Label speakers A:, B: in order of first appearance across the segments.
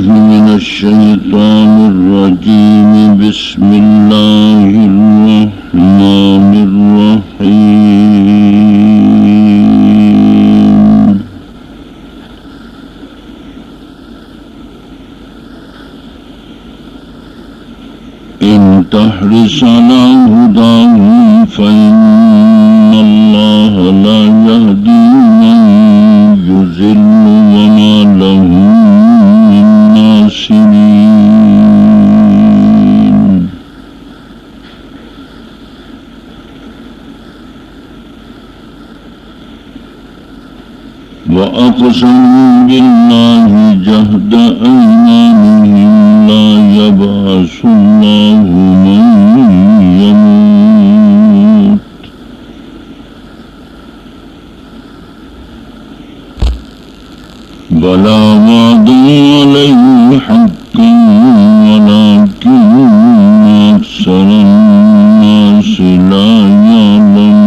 A: من الشيطان الرجيم. بسم الله الرحمن الرحيم. إن تحرص على هداهم فإن الله لا يهدي من يضل وما لهم من ناصرين. وأقسموا بالله جهد أيمانهم لا يبعث الله من يموت بلى وعدا عليه حقا ولكن أكثر الناس لا يعلمون.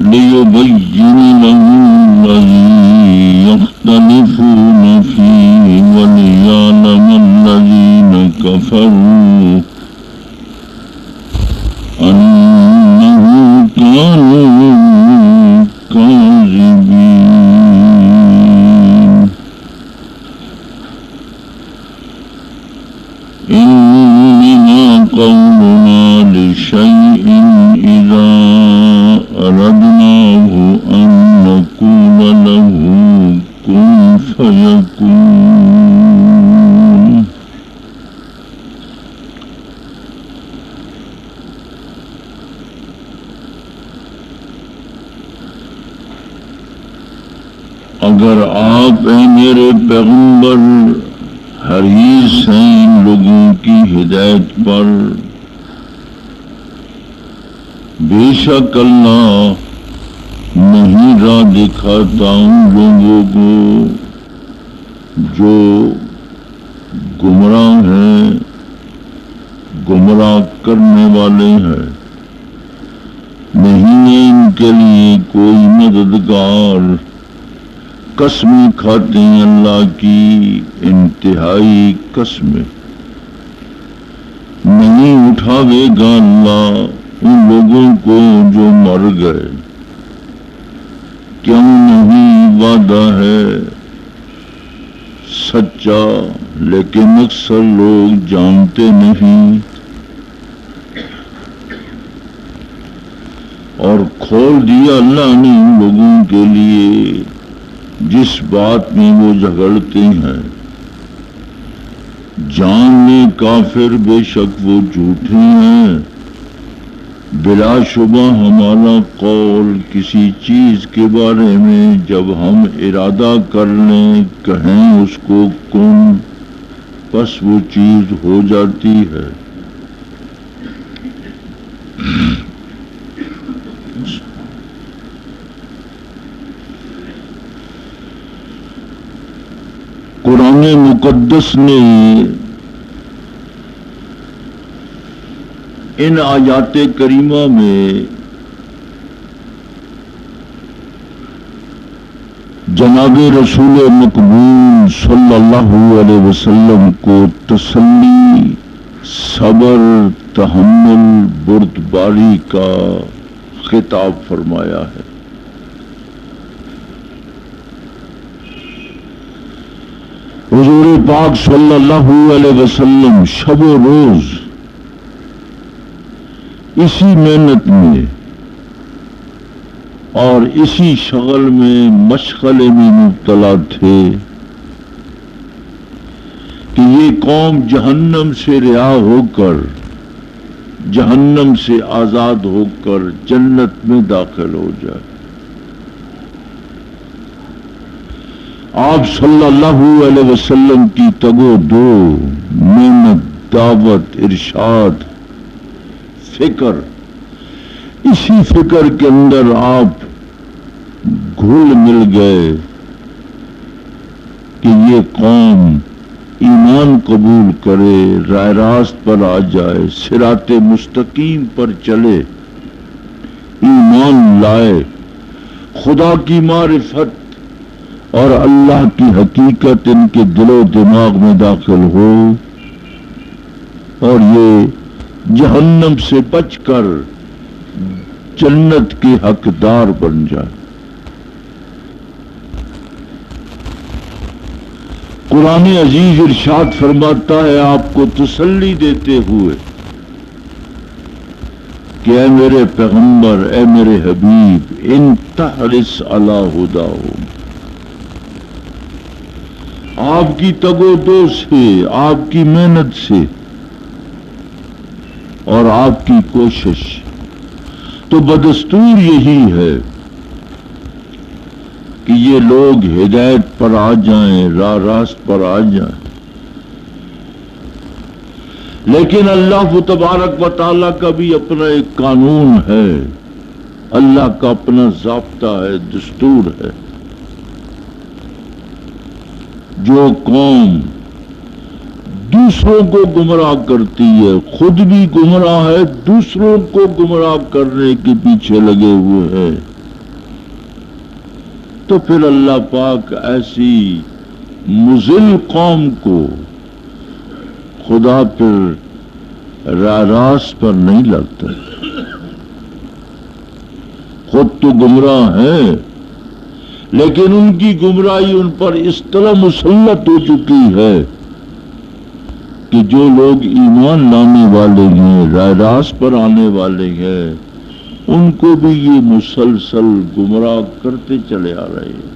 A: ليبين لهم الذي يختلفون فيه وليعلم الذين كفروا أنهم كانوا كاذبين. إنما قولنا لشيء إذا أردناه أن نقول له كن فيكون. اگر آپ اے میرے پیغمبر حریص ہیں ان لوگوں کی ہدایت پر، بے شک اللہ نہیں راہ دکھاتا ان لوگوں کو جو گمراہ ہیں، گمراہ کرنے والے ہیں، نہیں ہے ان کے لیے کوئی مددگار۔ قسمیں کھاتے ہیں اللہ کی انتہائی قسمیں، نہیں اٹھاوے گا اللہ ان لوگوں کو جو مر گئے۔ کیوں نہیں وعدہ ہے سچا، لیکن اکثر لوگ جانتے نہیں۔ اور کھول دیا اللہ نے ان لوگوں کے لیے جس بات میں وہ جھگڑتے ہیں۔ جان لے کافر بے شک وہ جھوٹے ہیں۔ بلا شبہ ہمارا قول کسی چیز کے بارے میں جب ہم ارادہ کر لیں کہیں اس کو کن، بس وہ چیز ہو جاتی ہے۔ قرآن مقدس نے ان آیات کریمہ میں جناب رسول مقبول صلی اللہ علیہ وسلم کو تسلی، صبر، تحمل، بردباری کا خطاب فرمایا ہے۔ حضور پاک صلی اللہ علیہ وسلم شب و روز اسی محنت میں اور اسی شغل میں مشغلے میں مبتلا تھے کہ یہ قوم جہنم سے رہا ہو کر، جہنم سے آزاد ہو کر جنت میں داخل ہو جائے۔ آپ صلی اللہ علیہ وسلم کی تگ و دو، محنت، دعوت، ارشاد، فکر، اسی فکر کے اندر آپ گھل مل گئے کہ یہ قوم ایمان قبول کرے، راہ راست پر آ جائے، صراط مستقیم پر چلے، ایمان لائے، خدا کی معرفت اور اللہ کی حقیقت ان کے دل و دماغ میں داخل ہو، اور یہ جہنم سے بچ کر جنت کے حقدار بن جائے۔ قرآن عزیز ارشاد فرماتا ہے آپ کو تسلی دیتے ہوئے کہ اے میرے پیغمبر، اے میرے حبیب، ان تحرس علی ہداہم، آپ کی تگ و دو سے، آپ کی محنت سے اور آپ کی کوشش تو بدستور یہی ہے کہ یہ لوگ ہدایت پر آ جائیں، راہ راست پر آ جائیں، لیکن اللہ تبارک و تعالیٰ کا بھی اپنا ایک قانون ہے، اللہ کا اپنا ضابطہ ہے، دستور ہے۔ جو قوم دوسروں کو گمراہ کرتی ہے، خود بھی گمراہ ہے، دوسروں کو گمراہ کرنے کے پیچھے لگے ہوئے ہیں، تو پھر اللہ پاک ایسی مضل قوم کو خدا پھر راہ راست پر نہیں لاتا۔ خود تو گمراہ ہیں، لیکن ان کی گمراہی ان پر اس طرح مسلط ہو چکی ہے کہ جو لوگ ایمان لانے والے ہیں، راہ راست پر آنے والے ہیں، ان کو بھی یہ مسلسل گمراہ کرتے چلے آ رہے ہیں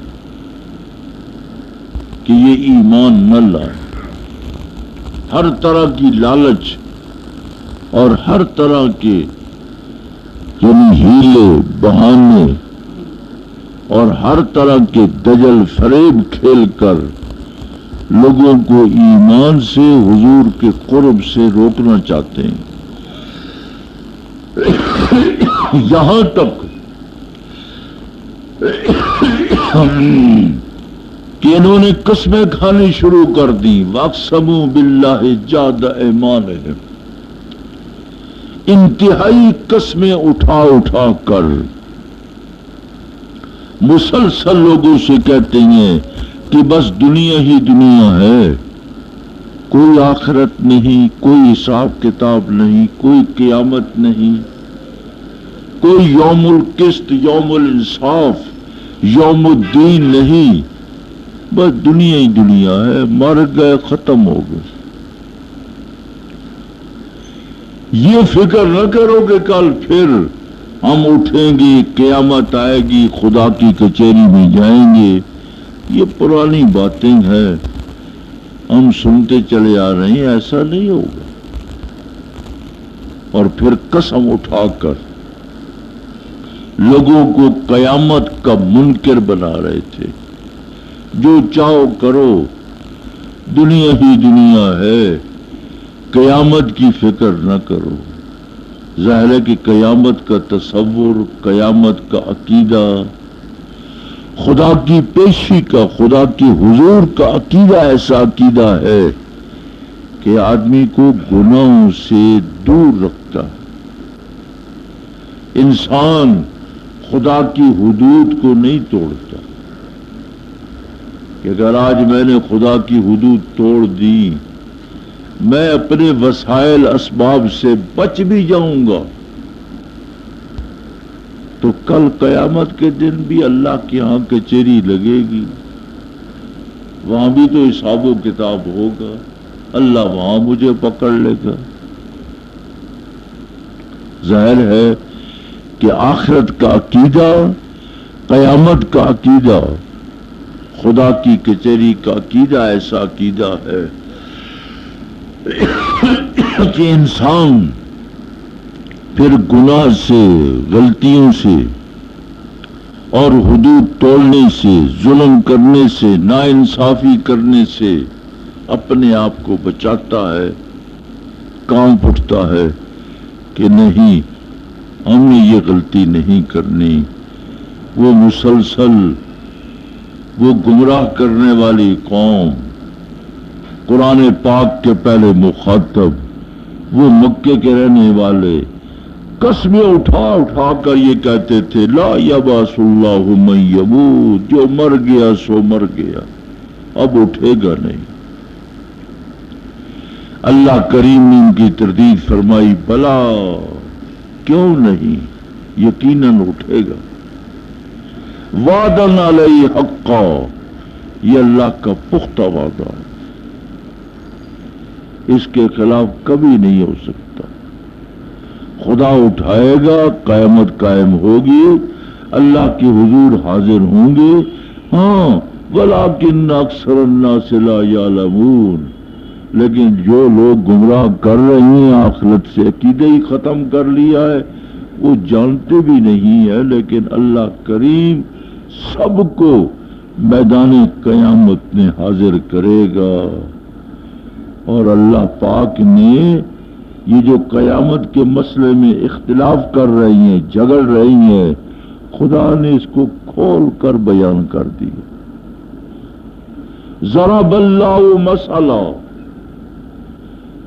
A: کہ یہ ایمان نہ لائے۔ ہر طرح کی لالچ اور ہر طرح کے یعنی ہیلے بہانے اور ہر طرح کے دجل فریب کھیل کر لوگوں کو ایمان سے، حضور کے قرب سے روکنا چاہتے ہیں، یہاں تک کہ انہوں نے قسمیں کھانی شروع کر دی، وَاقْسَمُوا بِاللَّهِ جَهْدَ أَيْمَانِهِمْ، انتہائی قسمیں اٹھا اٹھا کر مسلسل لوگوں سے کہتے ہیں کہ بس دنیا ہی دنیا ہے، کوئی آخرت نہیں، کوئی حساب کتاب نہیں، کوئی قیامت نہیں، کوئی یوم القسط، یوم الانصاف، یوم الدین نہیں، بس دنیا ہی دنیا ہے، مر گئے، ختم ہو گئے۔ یہ فکر نہ کرو کہ کل پھر ہم اٹھیں گے، قیامت آئے گی، خدا کی کچہری میں جائیں گے، یہ پرانی باتیں ہیں، ہم سنتے چلے آ رہے ہیں، ایسا نہیں ہوگا۔ اور پھر قسم اٹھا کر لوگوں کو قیامت کا منکر بنا رہے تھے، جو چاہو کرو، دنیا ہی دنیا ہے، قیامت کی فکر نہ کرو۔ ظاہر ہے کہ قیامت کا تصور، قیامت کا عقیدہ، خدا کی پیشی کا، خدا کی حضور کا عقیدہ ایسا عقیدہ ہے کہ آدمی کو گناہوں سے دور رکھتا ہے۔ انسان خدا کی حدود کو نہیں توڑتا کہ اگر آج میں نے خدا کی حدود توڑ دی، میں اپنے وسائل اسباب سے بچ بھی جاؤں گا تو کل قیامت کے دن بھی اللہ کے ہاں کچہری لگے گی، وہاں بھی تو حساب و کتاب ہوگا، اللہ وہاں مجھے پکڑ لے گا۔ ظاہر ہے کہ آخرت کا عقیدہ، قیامت کا عقیدہ، خدا کی کچہری کا عقیدہ ایسا عقیدہ ہے کہ انسان پھر گناہ سے، غلطیوں سے اور حدود توڑنے سے، ظلم کرنے سے، ناانصافی کرنے سے اپنے آپ کو بچاتا ہے، کانپ اٹھتا ہے کہ نہیں، ہم نے یہ غلطی نہیں کرنی۔ وہ مسلسل وہ گمراہ کرنے والی قوم قرآن پاک کے پہلے مخاطب وہ مکے کے رہنے والے قسمیں اٹھا اٹھا کر یہ کہتے تھے لا یبعث اللہ من یموت، جو مر گیا سو مر گیا، اب اٹھے گا نہیں۔ اللہ کریم نے ان کی تردید فرمائی بلا، کیوں نہیں، یقیناً اٹھے گا، وعدن علیہ حقا، یہ اللہ کا پختہ وعدہ، اس کے خلاف کبھی نہیں ہو سکتا۔ خدا اٹھائے گا، قیامت قائم ہوگی، اللہ کے حضور حاضر ہوں گے۔ ہاں ولیکن اکثر الناس لا یعلمون، لیکن جو لوگ گمراہ کر رہے ہیں، آخرت سے عقیدہ ہی ختم کر لیا ہے، وہ جانتے بھی نہیں ہے۔ لیکن اللہ کریم سب کو میدان قیامت میں حاضر کرے گا، اور اللہ پاک نے یہ جو قیامت کے مسئلے میں اختلاف کر رہی ہیں، جھگڑ رہی ہیں، خدا نے اس کو کھول کر بیان کر دیا۔ ضرب اللہ مسئلہ،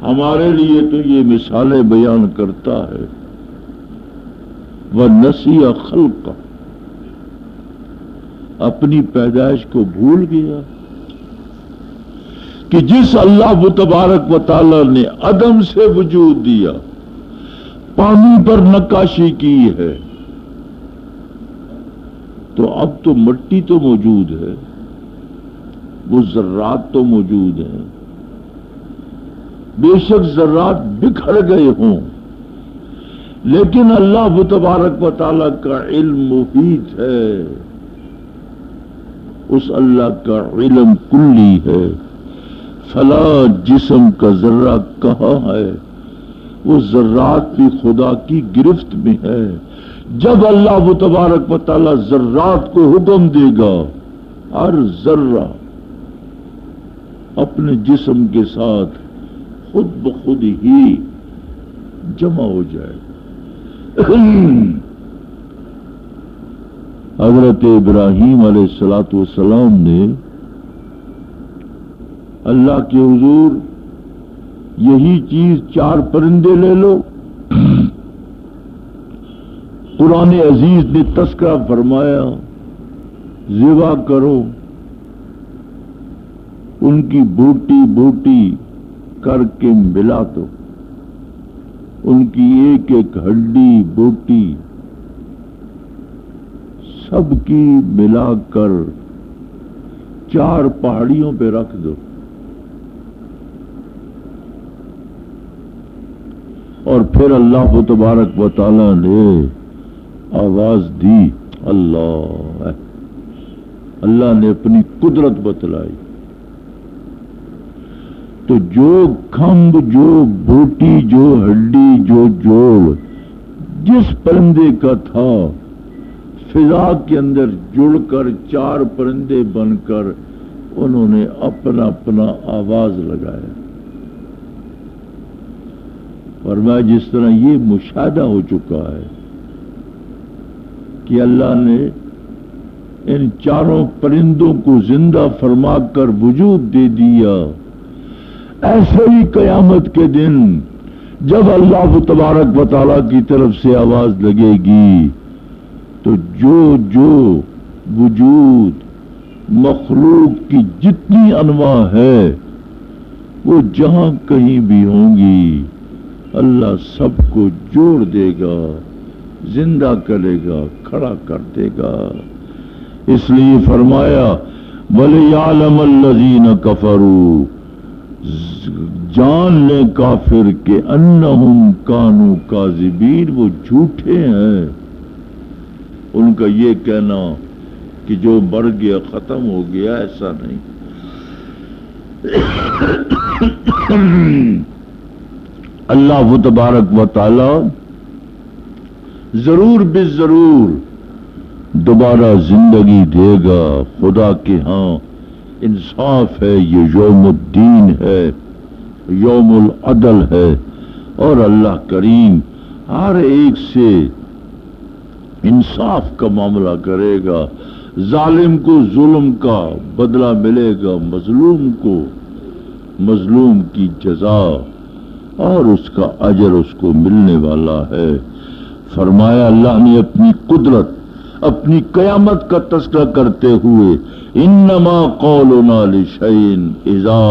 A: ہمارے لیے تو یہ مثالیں بیان کرتا ہے، وَنَسِيَ خَلْقَهُ، اپنی پیدائش کو بھول گیا کہ جس اللہ تبارک و تعالی نے عدم سے وجود دیا، پانی پر نقاشی کی ہے، تو اب تو مٹی تو موجود ہے، وہ ذرات تو موجود ہیں، بے شک ذرات بکھر گئے ہوں، لیکن اللہ تبارک و تعالی کا علم محیط ہے، اس اللہ کا علم کلی ہے۔ فلا جسم کا ذرہ کہاں ہے، وہ ذرات بھی خدا کی گرفت میں ہے۔ جب اللہ تبارک و تعالی ذرات کو حکم دے گا، ہر ذرہ اپنے جسم کے ساتھ خود بخود ہی جمع ہو جائے۔ حضرت ابراہیم علیہ الصلوۃ والسلام نے اللہ کے حضور یہی چیز 4 پرندے لے لو، قرآن عزیز نے تذکرہ فرمایا، ذبح کرو، ان کی بوٹی بوٹی کر کے ملا دو، ان کی ایک ایک ہڈی بوٹی سب کی ملا کر 4 پہاڑیوں پہ رکھ دو، اور پھر اللہ تبارک و تعالی نے آواز دی، اللہ نے اپنی قدرت بتلائی، تو جو کھمب، جو بوٹی، جو ہڈی، جو جوڑ جس پرندے کا تھا، فضا کے اندر جڑ کر 4 پرندے بن کر انہوں نے اپنا اپنا آواز لگایا۔ اور میں جس طرح یہ مشاہدہ ہو چکا ہے کہ اللہ نے ان 4 پرندوں کو زندہ فرما کر وجود دے دیا، ایسے ہی قیامت کے دن جب اللہ تبارک و تعالیٰ کی طرف سے آواز لگے گی، تو جو جو وجود مخلوق کی جتنی انواع ہے وہ جہاں کہیں بھی ہوں گی، اللہ سب کو جوڑ دے گا، زندہ کرے گا، کھڑا کر دے گا۔ اس لیے فرمایا وَلِيَعْلَمَ الَّذِينَ كَفَرُوا، جان لیں کافر کہ انہم کانوا کاذبین، وہ جھوٹے ہیں۔ ان کا یہ کہنا کہ جو مر گیا ختم ہو گیا، ایسا نہیں۔ اللہ تبارک و تعالی ضرور بے ضرور دوبارہ زندگی دے گا۔ خدا کے ہاں انصاف ہے، یہ یوم الدین ہے، یوم العدل ہے، اور اللہ کریم ہر ایک سے انصاف کا معاملہ کرے گا۔ ظالم کو ظلم کا بدلہ ملے گا، مظلوم کو مظلوم کی جزا اور اس کا اجر اس کو ملنے والا ہے۔ فرمایا اللہ نے اپنی قدرت، اپنی قیامت کا تذکرہ کرتے ہوئے، انما قولنا لشیء اذا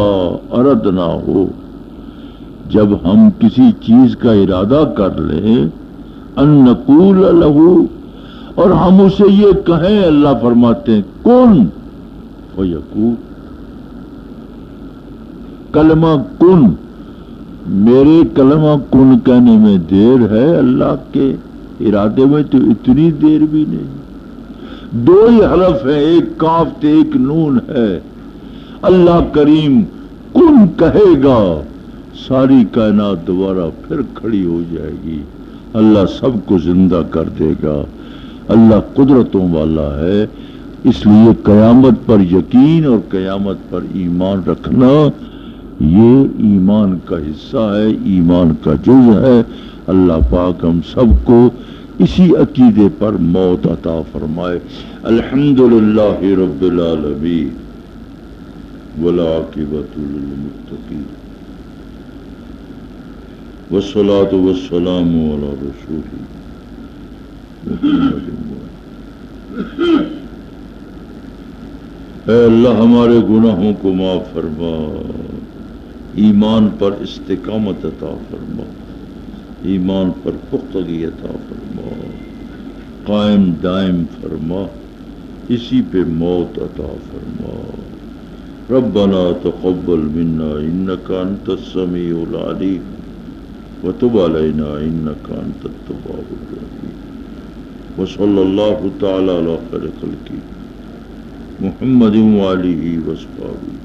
A: اردناہ، جب ہم کسی چیز کا ارادہ کر لیں، ان نقول لہ، اور ہم اسے یہ کہیں، اللہ فرماتے ہیں کن فیکون، کلمہ کن، میرے کلمہ کن کہنے میں دیر ہے، اللہ کے ارادے میں تو اتنی دیر بھی نہیں۔ دو ہی حرف ہے، ایک کاف تے ایک نون ہے۔ اللہ کریم کن کہے گا، ساری کائنات دوبارہ پھر کھڑی ہو جائے گی، اللہ سب کو زندہ کر دے گا۔ اللہ قدرتوں والا ہے، اس لیے قیامت پر یقین اور قیامت پر ایمان رکھنا یہ ایمان کا حصہ ہے، ایمان کا جز ہے۔ اللہ پاک ہم سب کو اسی عقیدے پر موت عطا فرمائے۔ الحمدللہ رب العالمین والعاقبۃ للمتقین والصلاۃ والسلام علی رسول محمد۔ اے اللہ ہمارے گناہوں کو معاف فرما، ایمان پر استقامت عطا فرما، ایمان پر پختگی عطا فرما، قائم دائم فرما، اسی پہ موت عطا فرما۔ ربنا تقبل منا انک انت السمیع العلیم وتب علینا انک انت التواب الرحیم۔ وصلی اللہ تعالی علی خیر خلقہ محمد وآلہ وصحبہ۔